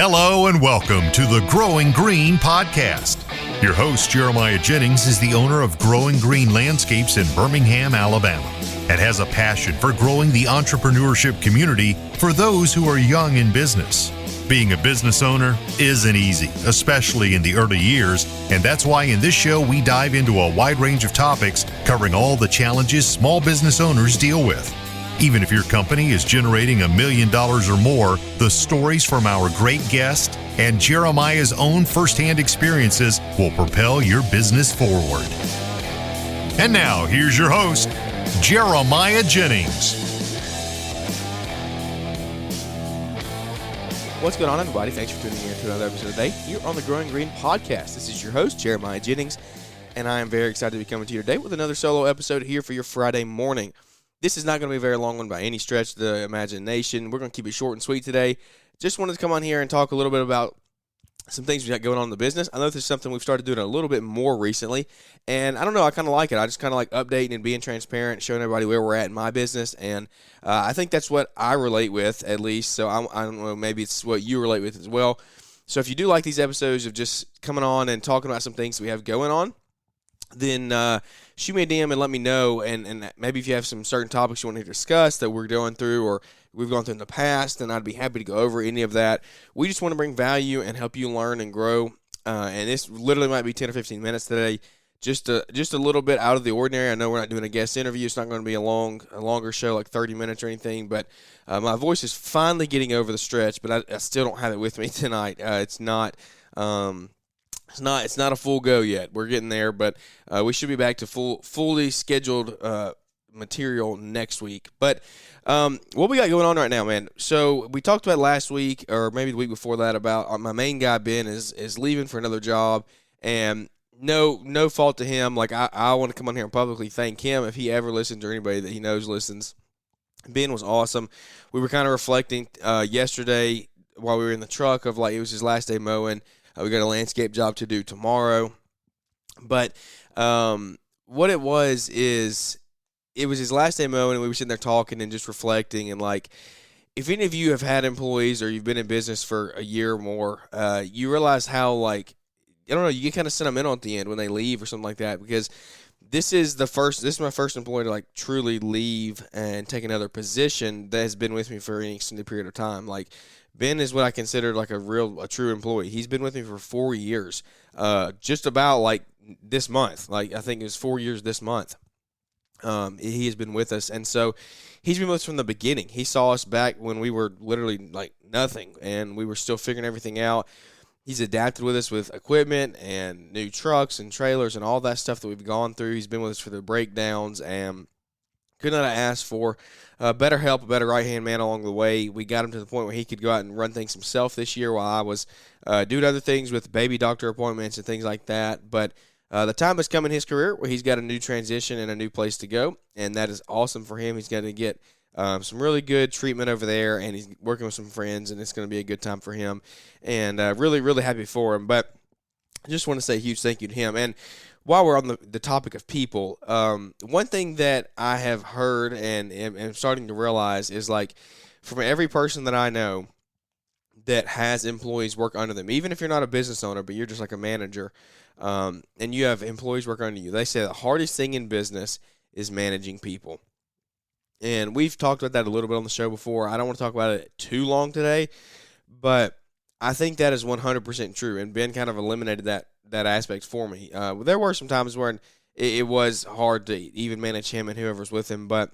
Hello and welcome to the Growing Green podcast. Your host, Jeremiah Jennings, is the owner of Growing Green Landscapes in Birmingham, Alabama, and has a passion for growing the entrepreneurship community for those who are young in business. Being a business owner isn't easy, especially in the early years, and that's why in this show we dive into a wide range of topics covering all the challenges small business owners deal with. Even if your company is generating $1 million or more, the stories from our great guest and Jeremiah's own firsthand experiences will propel your business forward. And now, here's your host, Jeremiah Jennings. What's going on, everybody? Thanks for tuning in to another episode today here on the Growing Green podcast. This is your host, Jeremiah Jennings, and I am very excited to be coming to you today with another solo episode here for your Friday morning. This is not going to be a very long one by any stretch of the imagination. We're going to keep it short and sweet today. Just wanted to come on here and talk a little bit about some things we got going on in the business. I know this is something we've started doing a little bit more recently, and I don't know, I kind of like it. I just kind of like updating and being transparent, showing everybody where we're at in my business, and I think that's what I relate with, at least. So I don't know, maybe it's what you relate with as well. So if you do like these episodes of just coming on and talking about some things we have going on, then shoot me a DM and let me know, and maybe if you have some certain topics you want to discuss that we're going through or we've gone through in the past, then I'd be happy to go over any of that. We just want to bring value and help you learn and grow, and this literally might be 10 or 15 minutes today, just a little bit out of the ordinary. I know we're not doing a guest interview. It's not going to be a longer show, like 30 minutes or anything, but my voice is finally getting over the stretch, but I still don't have it with me tonight. It's not a full go yet. We're getting there, but we should be back to fully scheduled material next week. But what we got going on right now, man. So we talked about last week, or maybe the week before that, about my main guy Ben is leaving for another job, and no fault to him. Like I want to come on here and publicly thank him if he ever listens, or anybody that he knows listens. Ben was awesome. We were kind of reflecting yesterday while we were in the truck of, like, it was his last day mowing. We got a landscape job to do tomorrow. But what it was is it was his last day mowing, and we were sitting there talking and just reflecting. And, like, if any of you have had employees or you've been in business for a year or more, you realize how, like, I don't know, you get kind of sentimental at the end when they leave or something like that, because this is my first employee to, like, truly leave and take another position that has been with me for an extended period of time. Like, Ben is what I consider like a true employee. He's been with me for 4 years, just about like this month. Like, I think it was 4 years this month. He has been with us, and so he's been with us from the beginning. He saw us back when we were literally like nothing, and we were still figuring everything out. He's adapted with us with equipment and new trucks and trailers and all that stuff that we've gone through. He's been with us for the breakdowns, and could not have asked for better help, a better right-hand man along the way. We got him to the point where he could go out and run things himself this year while I was doing other things with baby doctor appointments and things like that. But the time has come in his career where he's got a new transition and a new place to go, and that is awesome for him. He's going to get some really good treatment over there, and he's working with some friends, and it's going to be a good time for him. And really, really happy for him. But I just want to say a huge thank you to him. And while we're on the topic of people, one thing that I have heard and am starting to realize is, like, from every person that I know that has employees work under them, even if you're not a business owner, but you're just like a manager, and you have employees work under you, they say the hardest thing in business is managing people. And we've talked about that a little bit on the show before. I don't want to talk about it too long today, but I think that is 100% true, and Ben kind of eliminated that aspect for me. There were some times where it was hard to even manage him and whoever's with him, but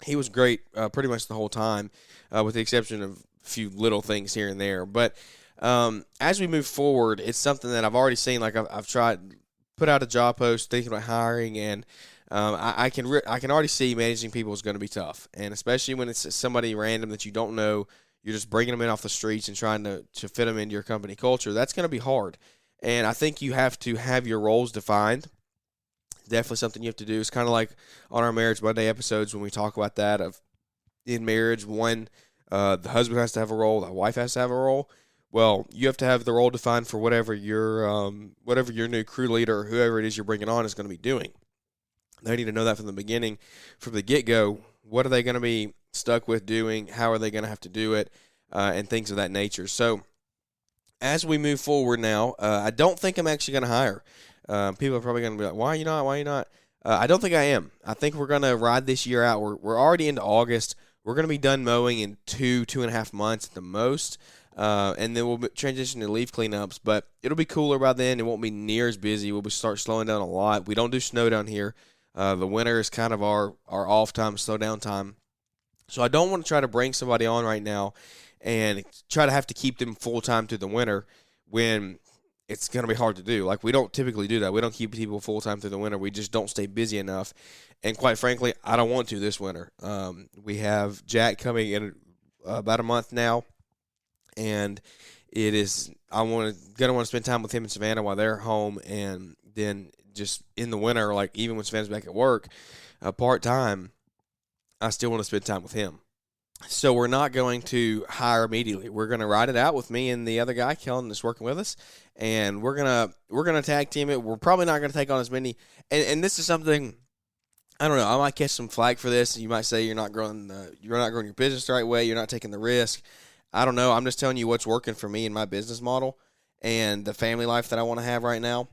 he was great pretty much the whole time, with the exception of a few little things here and there. But as we move forward, it's something that I've already seen. Like, I've tried, put out a job post thinking about hiring, and I can already see managing people is going to be tough, and especially when it's somebody random that you don't know. You're just bringing them in off the streets and trying to fit them into your company culture. That's going to be hard. And I think you have to have your roles defined. Definitely something you have to do. It's kind of like on our Marriage Monday episodes when we talk about that of in marriage, the husband has to have a role, the wife has to have a role. Well, you have to have the role defined for whatever your new crew leader or whoever it is you're bringing on is going to be doing. They need to know that from the beginning, from the get-go. What are they going to be stuck with doing? How are they going to have to do it? And things of that nature. So as we move forward now, I don't think I'm actually going to hire. People are probably going to be like, why are you not? Why are you not? I don't think I am. I think we're going to ride this year out. We're already into August. We're going to be done mowing in 2.5 months at the most. And then we'll transition to leaf cleanups. But it'll be cooler by then. It won't be near as busy. We'll start slowing down a lot. We don't do snow down here. The winter is kind of our off time, slow down time. So I don't want to try to bring somebody on right now and try to have to keep them full time through the winter when it's going to be hard to do. Like, we don't typically do that. We don't keep people full time through the winter. We just don't stay busy enough. And quite frankly, I don't want to this winter. We have Jack coming in about a month now, and I'm going to want to spend time with him and Savannah while they're home, and then just in the winter, like even when Savannah's back at work, part time, I still want to spend time with him. So we're not going to hire immediately. We're going to ride it out with me and the other guy, Kellen, that's working with us, and we're gonna tag team it. We're probably not going to take on as many. And this is something, I don't know. I might catch some flack for this. You might say you're not growing your business the right way. You're not taking the risk. I don't know. I'm just telling you what's working for me and my business model and the family life that I want to have right now.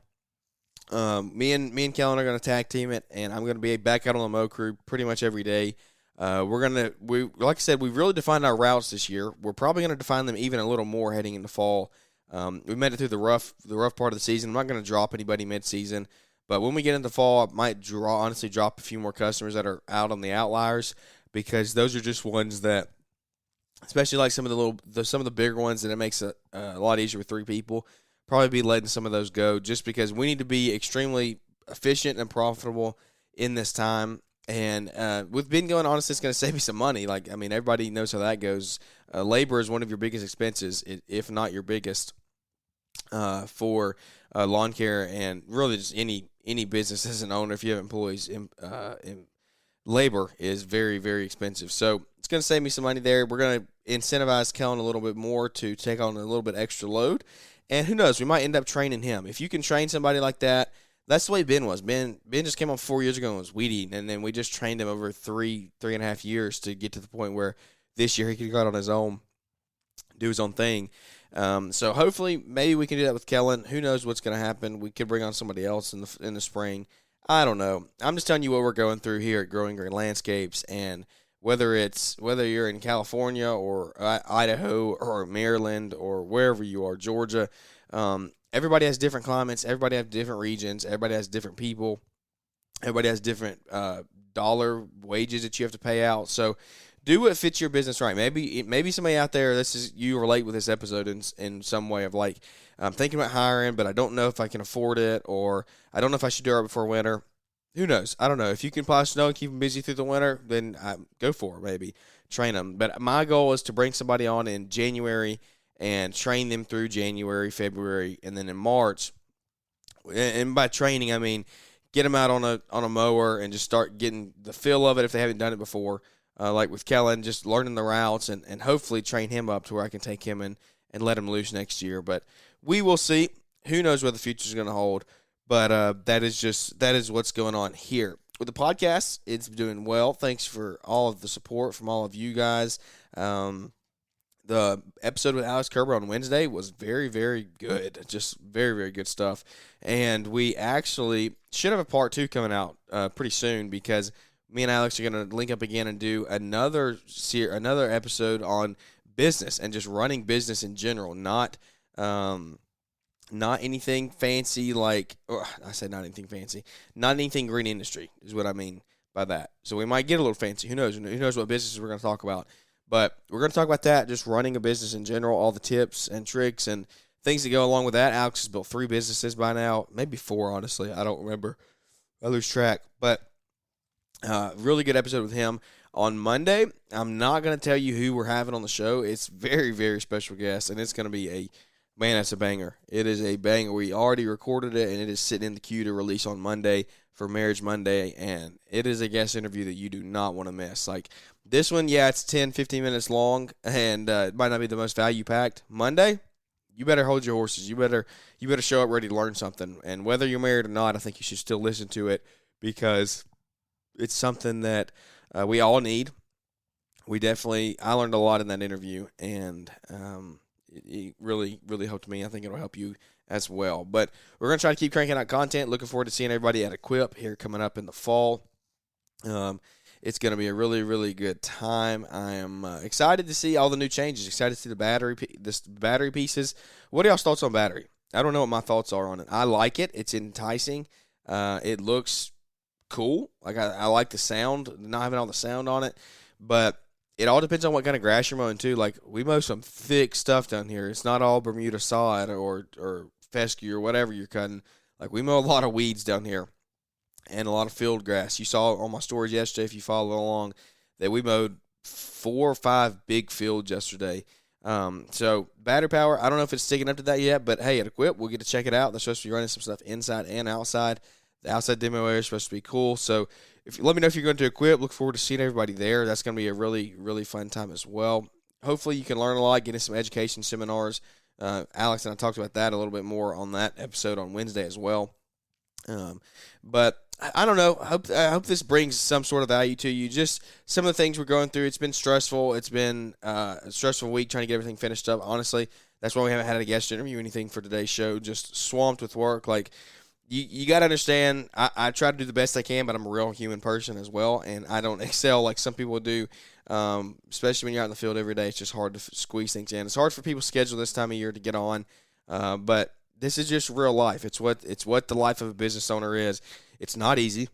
Me and Kellen are going to tag team it, and I'm going to be back out on the mow crew pretty much every day. Like I said, we've really defined our routes this year. We're probably going to define them even a little more heading into fall. We made it through the rough part of the season. I'm not going to drop anybody mid-season, but when we get into fall, I might honestly drop a few more customers that are out on the outliers, because those are just ones that, especially like some of the bigger ones, that it makes it a lot easier with 3 people. Probably be letting some of those go, just because we need to be extremely efficient and profitable in this time. And with Ben going, honestly, it's going to save me some money. Like, I mean, everybody knows how that goes. Labor is one of your biggest expenses, if not your biggest, for lawn care and really just any business as an owner. If you have employees, labor is very, very expensive. So it's going to save me some money there. We're going to incentivize Kellen a little bit more to take on a little bit extra load. And who knows, we might end up training him. If you can train somebody like that, that's the way Ben was. Ben just came on 4 years ago and was weed eating, and then we just trained him over 3.5 years to get to the point where this year he could go out on his own, do his own thing. So hopefully, maybe we can do that with Kellen. Who knows what's going to happen? We could bring on somebody else in the spring. I don't know. I'm just telling you what we're going through here at Growing Green Landscapes, and whether you're in California or Idaho or Maryland or wherever you are, Georgia, everybody has different climates. Everybody has different regions. Everybody has different people. Everybody has different dollar wages that you have to pay out. So do what fits your business right. Maybe somebody out there, you relate with this episode in some way of like, I'm thinking about hiring, but I don't know if I can afford it, or I don't know if I should do it before winter. Who knows? I don't know. If you can plow snow and keep them busy through the winter, then go for it, maybe. Train them. But my goal is to bring somebody on in January and train them through January, February, and then in March. And by training, I mean get them out on a mower and just start getting the feel of it if they haven't done it before. Like with Kellen, just learning the routes and hopefully train him up to where I can take him and let him loose next year. But we will see. Who knows what the future is going to hold. But that is what's going on here. With the podcast, it's doing well. Thanks for all of the support from all of you guys. The episode with Alex Kerber on Wednesday was very, very good. Just very, very good stuff. And we actually should have a part 2 coming out pretty soon, because me and Alex are going to link up again and do another episode on business and just running business in general, not anything fancy I said not anything fancy. Not anything green industry is what I mean by that. So we might get a little fancy. Who knows? Who knows what businesses we're going to talk about. But we're going to talk about that, just running a business in general, all the tips and tricks and things that go along with that. Alex has built 3 businesses by now, maybe 4, honestly. I don't remember. I lose track. But really good episode with him. On Monday, I'm not going to tell you who we're having on the show. It's very, very special guest, and it's going to be that's a banger. It is a banger. We already recorded it, and it is sitting in the queue to release on Monday for Marriage Monday, and it is a guest interview that you do not want to miss. Like this one, yeah, it's 10, 15 minutes long, and it might not be the most value-packed. Monday, you better hold your horses. You better show up ready to learn something, and whether you're married or not, I think you should still listen to it, because it's something that we all need. I learned a lot in that interview, and it really, really helped me. I think it'll help you as well. But we're going to try to keep cranking out content. Looking forward to seeing everybody at Equip here coming up in the fall. It's going to be a really, really good time. I am excited to see all the new changes. Excited to see the battery pieces. What are y'all's thoughts on battery? I don't know what my thoughts are on it. I like it. It's enticing. It looks cool. Like I like the sound, not having all the sound on it. But it all depends on what kind of grass you're mowing too. Like we mow some thick stuff down here. It's not all Bermuda sod or fescue or whatever you're cutting. Like we mow a lot of weeds down here. And a lot of field grass. You saw on my stories yesterday, if you follow along, that we mowed 4 or 5 big fields yesterday. So battery power, I don't know if it's sticking up to that yet, but hey, at Equip, we'll get to check it out. They're supposed to be running some stuff inside and outside. The outside demo area is supposed to be cool. So let me know if you're going to Equip. Look forward to seeing everybody there. That's going to be a really, really fun time as well. Hopefully you can learn a lot, get in some education seminars. Alex and I talked about that a little bit more on that episode on Wednesday as well. But I don't know. I hope this brings some sort of value to you. Just some of the things we're going through. It's been stressful. It's been a stressful week trying to get everything finished up. Honestly, that's why we haven't had a guest interview or anything for today's show. Just swamped with work. Like you got to understand. I try to do the best I can, but I'm a real human person as well, and I don't excel like some people do. Especially when you're out in the field every day, it's just hard to squeeze things in. It's hard for people to schedule this time of year to get on, but this is just real life. It's what the life of a business owner is. It's not easy,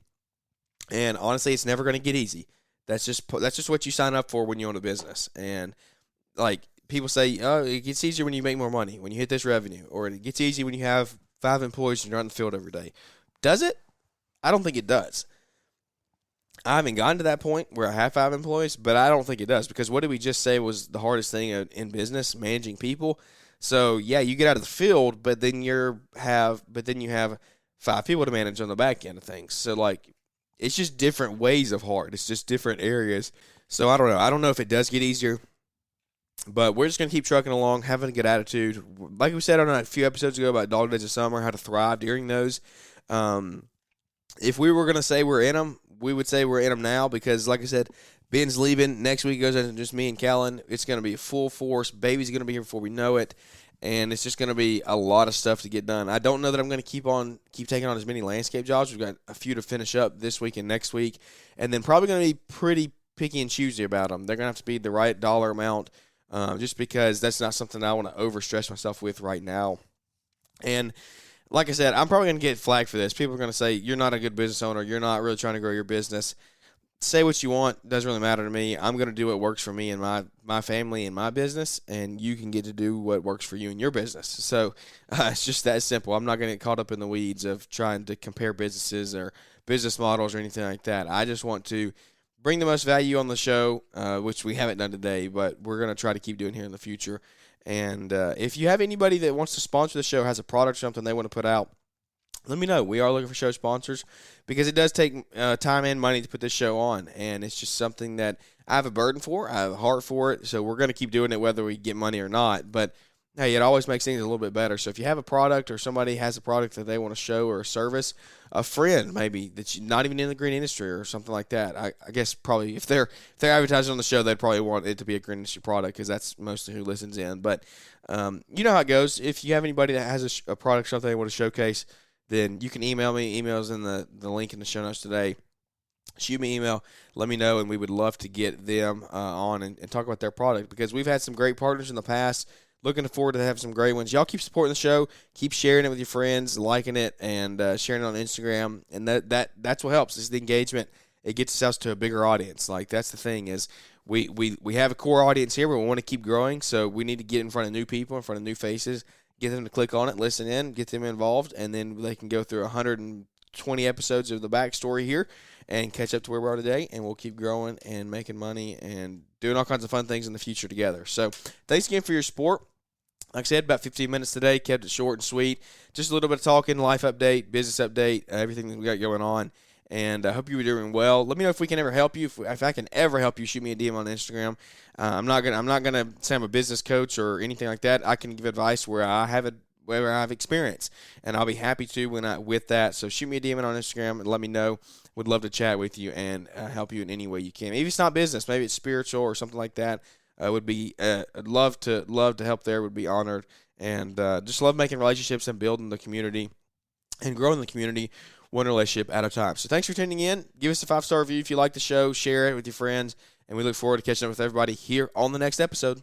and honestly, it's never going to get easy. That's just what you sign up for when you own a business. And like people say, oh, it gets easier when you make more money, when you hit this revenue, or it gets easy when you have 5 employees and you're on the field every day. Does it? I don't think it does. I haven't gotten to that point where I have 5 employees, but I don't think it does, because what did we just say was the hardest thing in business? Managing people. So yeah, you get out of the field, but then you have 5 people to manage on the back end of things. So like, it's just different ways of hard. It's just different areas. So I don't know. I don't know if it does get easier, but we're just gonna keep trucking along, having a good attitude. Like we said on a few episodes ago about Dog Days of Summer, how to thrive during those. If we were gonna say we're in them, we would say we're in them now, because like I said, Ben's leaving. Next week goes into just me and Kellen. It's going to be full force. Baby's going to be here before we know it. And it's just going to be a lot of stuff to get done. I don't know that I'm going to keep taking on as many landscape jobs. We've got a few to finish up this week and next week. And then probably going to be pretty picky and choosy about them. They're going to have to be the right dollar amount, just because that's not something I want to overstress myself with right now. And like I said, I'm probably going to get flagged for this. People are going to say, you're not a good business owner. You're not really trying to grow your business. Say what you want. Doesn't really matter to me. I'm going to do what works for me and my family and my business, and you can get to do what works for you and your business. So it's just that simple. I'm not going to get caught up in the weeds of trying to compare businesses or business models or anything like that. I just want to bring the most value on the show, which we haven't done today, but we're going to try to keep doing here in the future. And if you have anybody that wants to sponsor the show, has a product or something they want to put out, let me know. We are looking for show sponsors, because it does take time and money to put this show on, and it's just something that I have a burden for. I have a heart for it, so we're going to keep doing it whether we get money or not. But hey, it always makes things a little bit better. So if you have a product, or somebody has a product that they want to show, or a service, a friend maybe that's not even in the green industry or something like that. I guess probably if they're advertising on the show, they'd probably want it to be a green industry product, because that's mostly who listens in. But you know how it goes. If you have anybody that has a product or something they want to showcase, then you can email me. Email's in the link in the show notes today. Shoot me an email, let me know, and we would love to get them on and talk about their product, because we've had some great partners in the past. Looking forward to have some great ones. Y'all keep supporting the show. Keep sharing it with your friends, liking it, and sharing it on Instagram. And that's what helps. Is the engagement. It gets us to a bigger audience. Like, that's the thing, is we have a core audience here, but we want to keep growing. So we need to get in front of new people, in front of new faces, get them to click on it, listen in, get them involved, and then they can go through 120 episodes of the backstory here and catch up to where we are today, and we'll keep growing and making money and doing all kinds of fun things in the future together. So thanks again for your support. Like I said, about 15 minutes today, kept it short and sweet. Just a little bit of talking, life update, business update, everything that we got going on. And I hope you were doing well. Let me know if we can ever help you. If I can ever help you, shoot me a DM on Instagram. I'm not gonna say I'm a business coach or anything like that. I can give advice where I have experience, and I'll be happy to with that. So shoot me a DM on Instagram and let me know. Would love to chat with you and help you in any way you can. Maybe it's not business, maybe it's spiritual or something like that. would be I'd love to help there. Would be honored, and just love making relationships and building the community and growing the community one relationship at a time. So thanks for tuning in. Give us a 5-star review if you like the show. Share it with your friends, and we look forward to catching up with everybody here on the next episode.